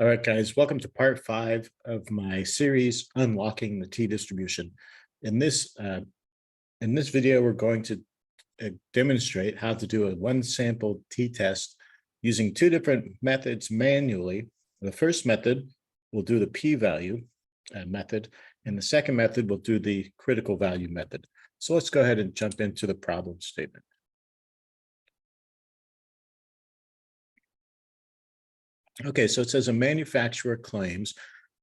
All right, guys, welcome to part 5 of my series, Unlocking the T-Distribution. In this video, we're going to demonstrate how to do a one-sample t-test using two different methods manually. The first method, we'll do the p-value method, and the second method, we'll do the critical value method. So let's go ahead and jump into the problem statement. Okay, so it says a manufacturer claims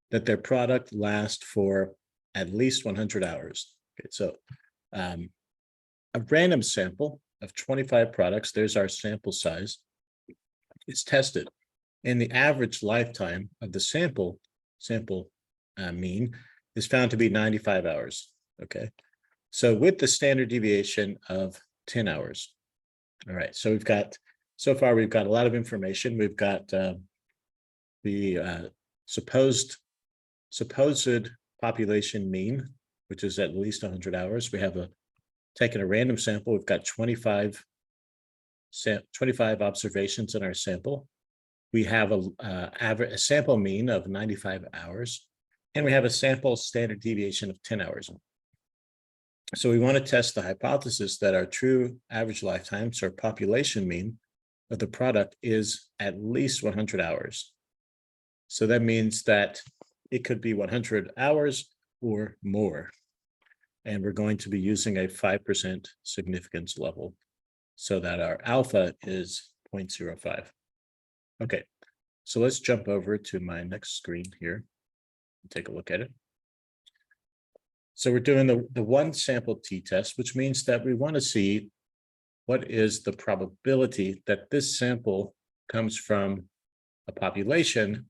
that their product lasts for at least 100 hours. Okay, so a random sample of 25 products, there's our sample size, is tested. And the average lifetime of the sample mean is found to be 95 hours. Okay, so with the standard deviation of 10 hours. All right, so so far we've got a lot of information. We've got the supposed population mean, which is at least 100 hours. We have taken a random sample. We've got 25 observations in our sample. We have a sample mean of 95 hours, and we have a sample standard deviation of 10 hours. So we want to test the hypothesis that our true average lifetimes or population mean of the product is at least 100 hours. So that means that it could be 100 hours or more. And we're going to be using a 5% significance level so that our alpha is 0.05. Okay, so let's jump over to my next screen here and take a look at it. So we're doing the one sample t-test, which means that we want to see what is the probability that this sample comes from a population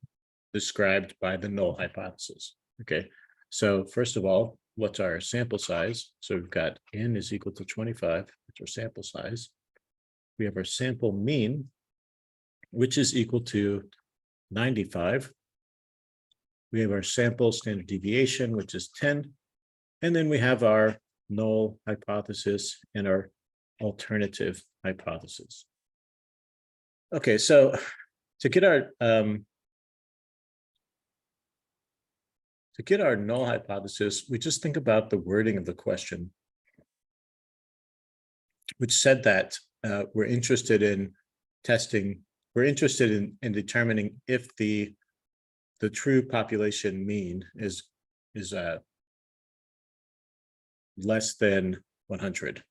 described by the null hypothesis. Okay, so first of all, what's our sample size? So we've got n is equal to 25, which is our sample size. We have our sample mean, which is equal to 95. We have our sample standard deviation, which is 10. And then we have our null hypothesis and our alternative hypothesis. Okay, so to get our null hypothesis, we just think about the wording of the question, which said that we're interested in determining if the true population mean is less than 100.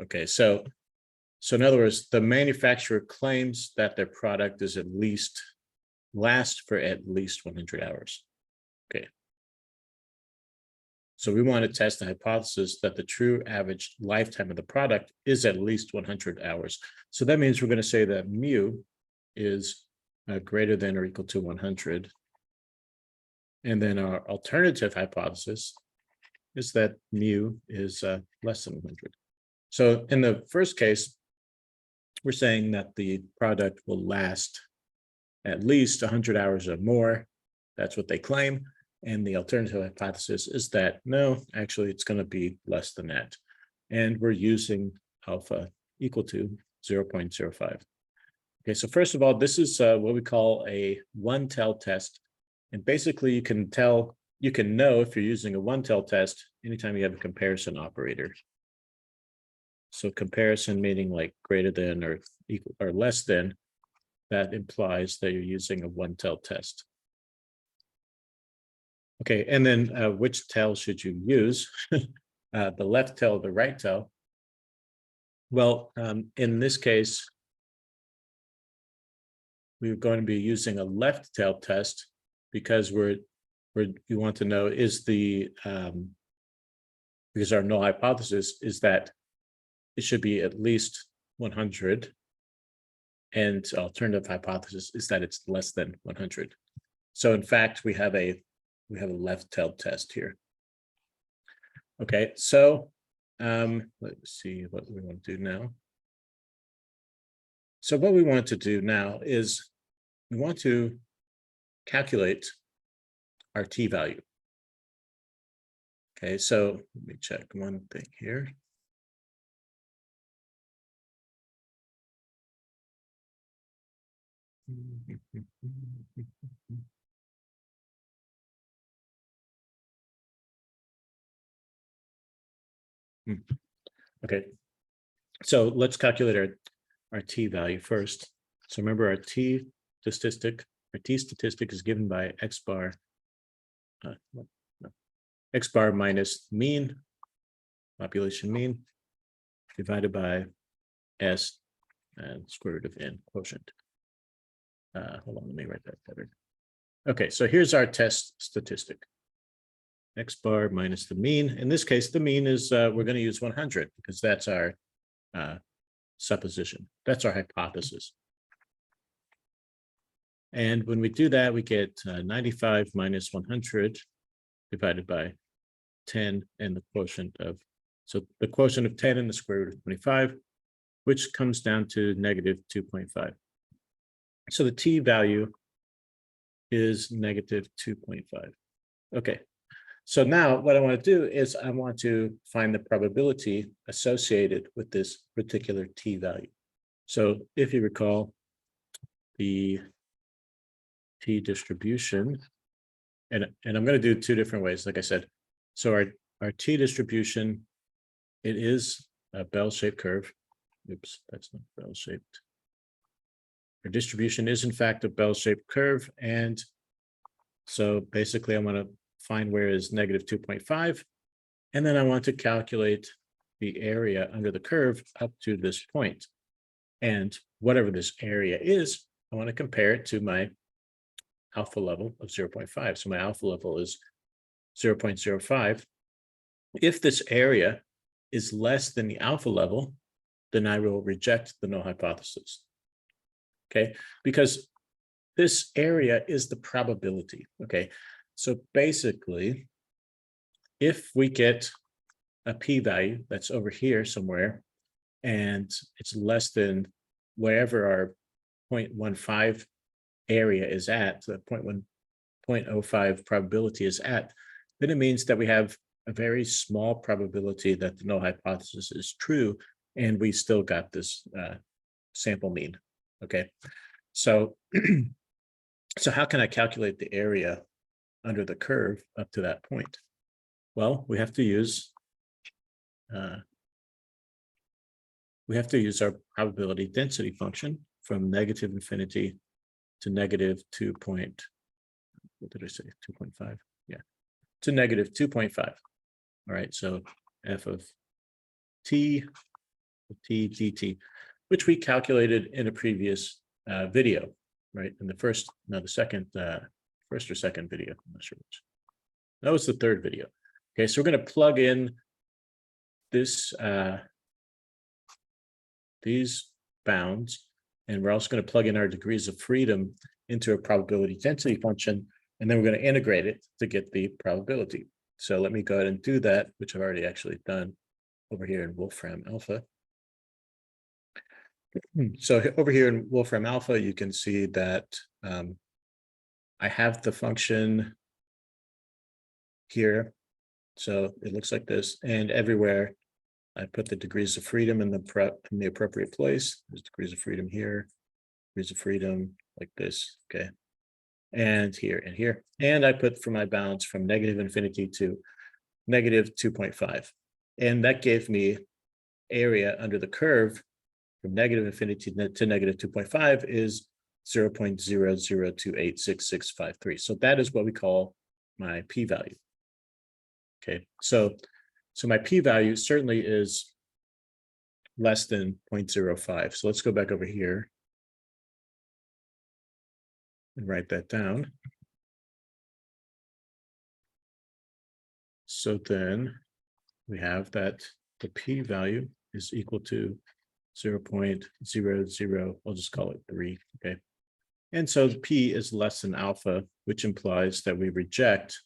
Okay, so in other words, the manufacturer claims that their product is lasts for at least 100 hours. Okay. So we want to test the hypothesis that the true average lifetime of the product is at least 100 hours. So that means we're going to say that mu is greater than or equal to 100. And then our alternative hypothesis is that mu is less than 100. So in the first case, we're saying that the product will last at least 100 hours or more. That's what they claim. And the alternative hypothesis is that, no, actually, it's going to be less than that. And we're using alpha equal to 0.05. Okay, so first of all, this is what we call a one-tail test. And basically, you can know if you're using a one-tail test anytime you have a comparison operator. So comparison meaning like greater than or equal or less than, that implies that you're using a one-tail test. Okay, and then which tail should you use? The left tail or the right tail? Well, in this case, we're going to be using a left tail test because we want to know because our null hypothesis is that it should be at least 100, and alternative hypothesis is that it's less than 100. So in fact, we have a left-tailed test here. Okay, so let's see what we want to do now. So what we want to do now is we want to calculate our t-value. Okay, so let me check one thing here. Okay, so let's calculate our t value first. So remember our t statistic is given by x bar x bar minus mean, population mean, divided by s and square root of n quotient. Hold on, let me write that better. Okay, so here's our test statistic. X bar minus the mean. In this case, the mean is, we're going to use 100 because that's our supposition. That's our hypothesis. And when we do that, we get 95 minus 100 divided by 10 and the quotient of, so the quotient of 10 and the square root of 25, which comes down to negative 2.5. So the t value is negative 2.5. Okay, so now what I want to do is I want to find the probability associated with this particular t value. So if you recall, the t distribution, and I'm going to do two different ways, like I said. So our t distribution, it is a bell-shaped curve. Oops, that's not bell-shaped. Our distribution is in fact a bell-shaped curve, and so basically I want to find where is negative 2.5, and then I want to calculate the area under the curve up to this point. And whatever this area is, I want to compare it to my alpha level of 0.5. So my alpha level is 0.05. If this area is less than the alpha level, then I will reject the null hypothesis. Okay, because this area is the probability. Okay, so basically, if we get a p-value that's over here somewhere, and it's less than wherever our 0.15 area is at, the 0.05 probability is at, then it means that we have a very small probability that the null hypothesis is true, and we still got this sample mean. Okay, so so how can I calculate the area under the curve up to that point? Well, we have to use our probability density function from negative infinity to negative 2. What did I say? 2.5. Yeah, to negative 2.5. All right, so f of t dt, which we calculated in a previous video, right? In the first or second video. I'm not sure which. That was the third video. Okay, so we're going to plug in this these bounds, and we're also going to plug in our degrees of freedom into a probability density function, and then we're going to integrate it to get the probability. So let me go ahead and do that, which I've already actually done over here in Wolfram Alpha. So over here in Wolfram Alpha, you can see that I have the function here. So it looks like this, and everywhere I put the degrees of freedom in the appropriate place. There's degrees of freedom here, degrees of freedom like this, okay, and here and here. And I put for my bounds from negative infinity to negative 2.5, and that gave me area under the curve from negative infinity to negative 2.5 is 0.00286653. So that is what we call my p-value. Okay, so my p-value certainly is less than 0.05. So let's go back over here and write that down. So then we have that the p-value is equal to 0.00, I'll just call it 3, okay? And so the p is less than alpha, which implies that we reject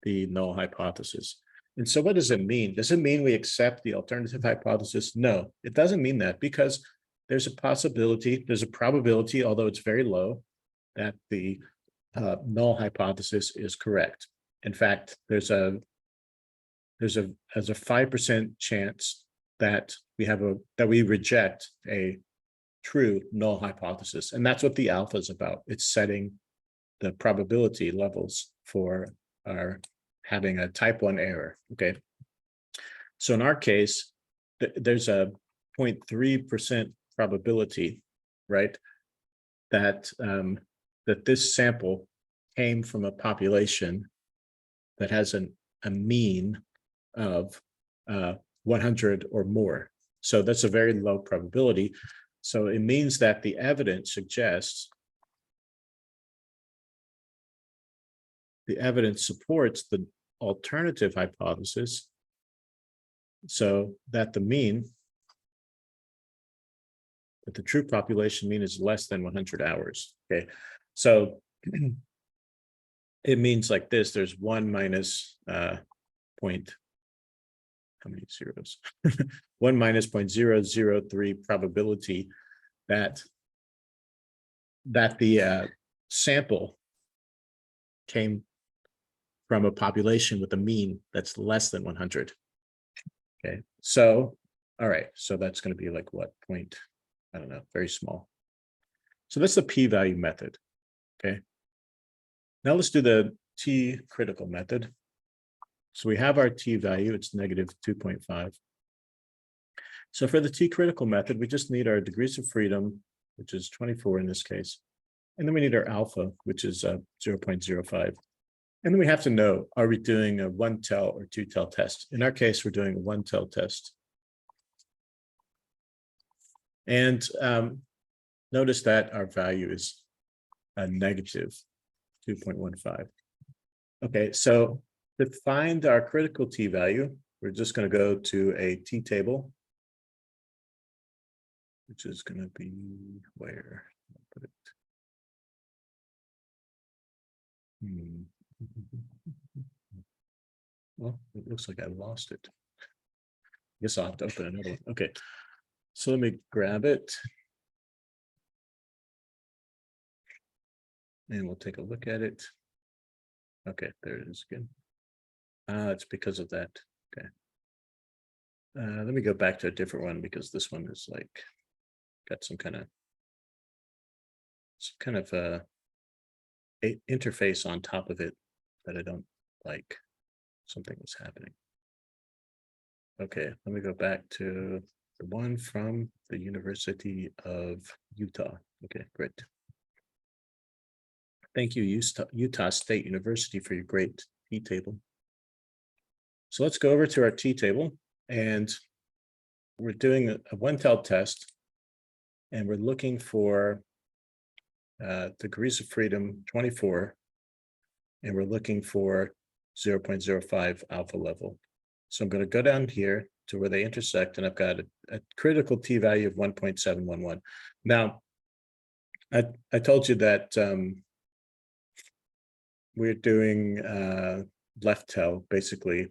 the null hypothesis. And so what does it mean? Does it mean we accept the alternative hypothesis? No, it doesn't mean that, because there's a possibility, there's a probability, although it's very low, that the null hypothesis is correct. In fact, there's a 5% chance that we reject a true null hypothesis. And that's what the alpha is about. It's setting the probability levels for our having a type 1 error. Okay. So in our case, there's a 0.3% probability, right, that that this sample came from a population that has a mean of 100 or more. So that's a very low probability. So it means that the evidence suggests, the evidence supports the alternative hypothesis, so that the mean, that the true population mean is less than 100 hours. Okay, so it means like this: there's 1 minus point, how many zeros? 1 minus 0.003 probability that the sample came from a population with a mean that's less than 100. Okay, so all right, so that's going to be like what, point, I don't know, very small. So that's the p-value method. Okay, now let's do the t-critical method. So we have our t-value, it's negative 2.5. So for the t-critical method, we just need our degrees of freedom, which is 24 in this case. And then we need our alpha, which is 0.05. And then we have to know, are we doing a 1-tel or 2-tel test? In our case, we're doing a 1-tel test. And notice that our value is a negative 2.15. Okay, so to find our critical t-value, we're just going to go to a t-table, which is going to be where? I'll put it. Well, it looks like I lost it. I guess I'll have to open another one. Okay, so let me grab it. And we'll take a look at it. Okay, there it is again. It's because of that. Okay. Let me go back to a different one because this one is like got some kind of interface on top of it that I don't like. Something was happening. Okay, let me go back to the one from the University of Utah. Okay, great. Thank you, Utah State University, for your great t-table. So let's go over to our t-table, and we're doing a 1-tel test, and we're looking for degrees of freedom 24, and we're looking for 0.05 alpha level. So I'm going to go down here to where they intersect, and I've got a critical t-value of 1.711. Now, I told you that we're doing left tel, basically.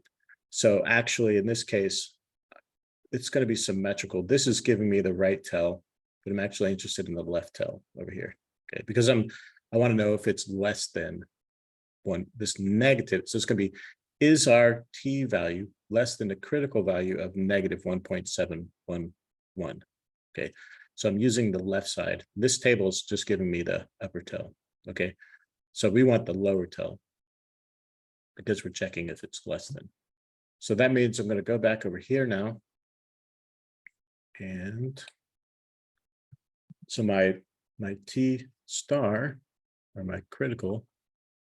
So actually, in this case, it's going to be symmetrical. This is giving me the right tel, but I'm actually interested in the left tel over here. Okay, because I want to know if it's less than this negative. So it's going to be, is our t-value less than the critical value of negative 1.711? Okay, so I'm using the left side. This table is just giving me the upper tel. Okay, so we want the lower tel because we're checking if it's less than. So that means I'm going to go back over here now. And so my t star, or my critical,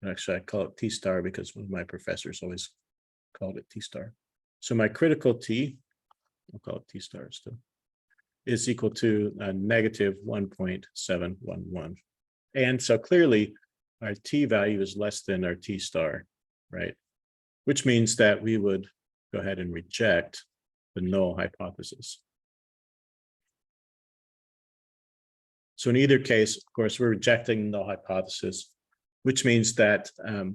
actually I call it t star because one of my professors always called it t star. So my critical t, I'll call it t star still, is equal to negative 1.711. And so clearly our t value is less than our t star, right? Which means that we would go ahead and reject the null hypothesis. So in either case, of course, we're rejecting the null hypothesis, which means that the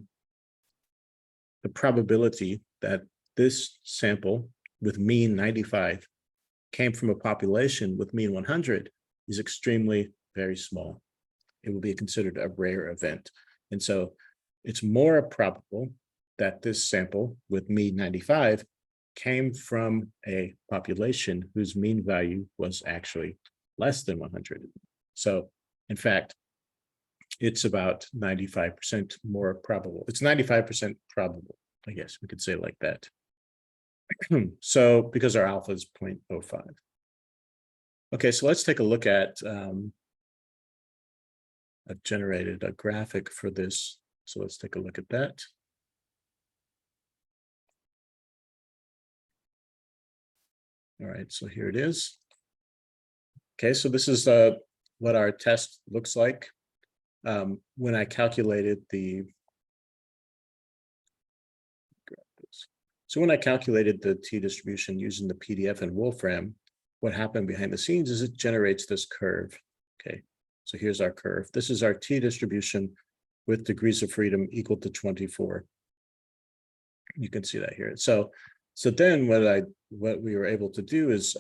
probability that this sample with mean 95 came from a population with mean 100 is extremely very small. It will be considered a rare event. And so it's more probable that this sample with mean 95 came from a population whose mean value was actually less than 100. So in fact, it's about 95% more probable. It's 95% probable, I guess we could say it like that. So because our alpha is 0.05. Okay, so let's take a look at, I've generated a graphic for this. So let's take a look at that. All right, so here it is. Okay, so this is what our test looks like. When I calculated the, so when I calculated the t-distribution using the PDF and Wolfram, what happened behind the scenes is it generates this curve. Okay, so here's our curve. This is our t-distribution with degrees of freedom equal to 24. You can see that here. So then what we were able to do is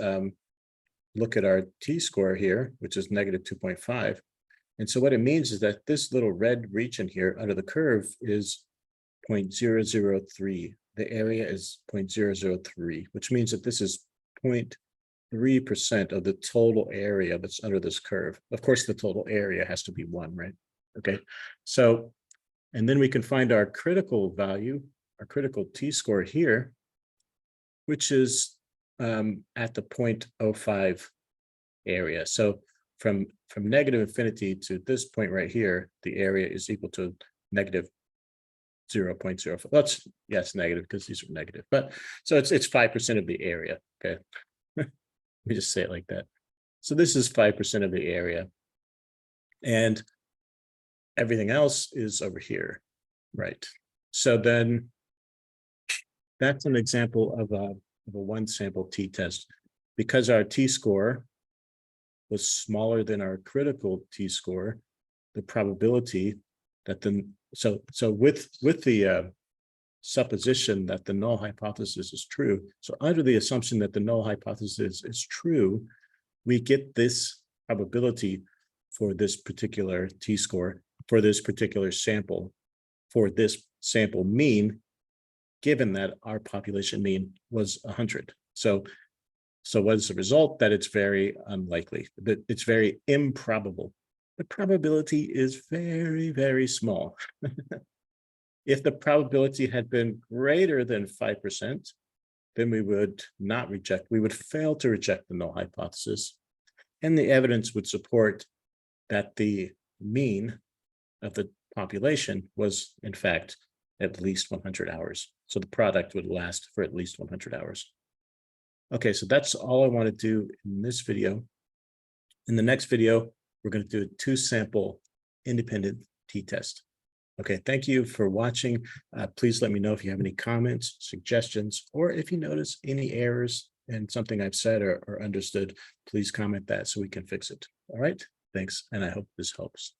look at our t-score here, which is negative 2.5. And so what it means is that this little red region here under the curve is 0.003. The area is 0.003, which means that this is 0.3% of the total area that's under this curve. Of course, the total area has to be 1, right? Okay, so, and then we can find our critical value, our critical t-score here, which is at the 0.05 area. So from negative infinity to this point right here, the area is equal to negative 0.05. That's, yes, negative because these are negative, but so it's 5% of the area. Okay, let me just say it like that. So this is 5% of the area, and everything else is over here, right? So then that's an example of a one sample t-test. Because our t-score was smaller than our critical t-score, the probability that with the supposition that the null hypothesis is true, so under the assumption that the null hypothesis is true, we get this probability for this particular t-score, for this particular sample, for this sample mean, given that our population mean was 100. So what is the result? That it's very unlikely, that it's very improbable. The probability is very, very small. If the probability had been greater than 5%, then we would not reject, we would fail to reject the null hypothesis. And the evidence would support that the mean of the population was, in fact, at least 100 hours. So the product would last for at least 100 hours. Okay, so that's all I want to do in this video. In the next video, we're going to do a 2-sample independent t-test. Okay, thank you for watching. Please let me know if you have any comments, suggestions, or if you notice any errors in something I've said or understood, please comment that so we can fix it. All right, thanks, and I hope this helps.